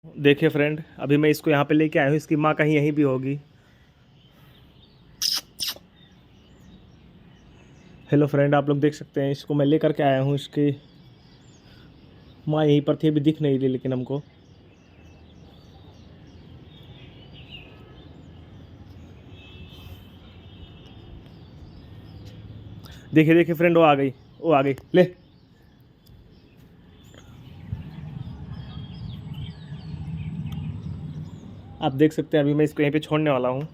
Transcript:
देखिए फ्रेंड, अभी मैं इसको यहाँ पे लेके आया हूँ, इसकी माँ कहीं यहीं भी होगी। हेलो फ्रेंड, आप लोग देख सकते हैं, इसको मैं लेकर के आया हूँ। इसकी माँ यहीं पर थी, अभी दिख नहीं रही लेकिन हमको। देखिए देखिए फ्रेंड, वो आ गई, वो आ गई, ले। आप देख सकते हैं, अभी मैं इसको यहीं पे छोड़ने वाला हूँ।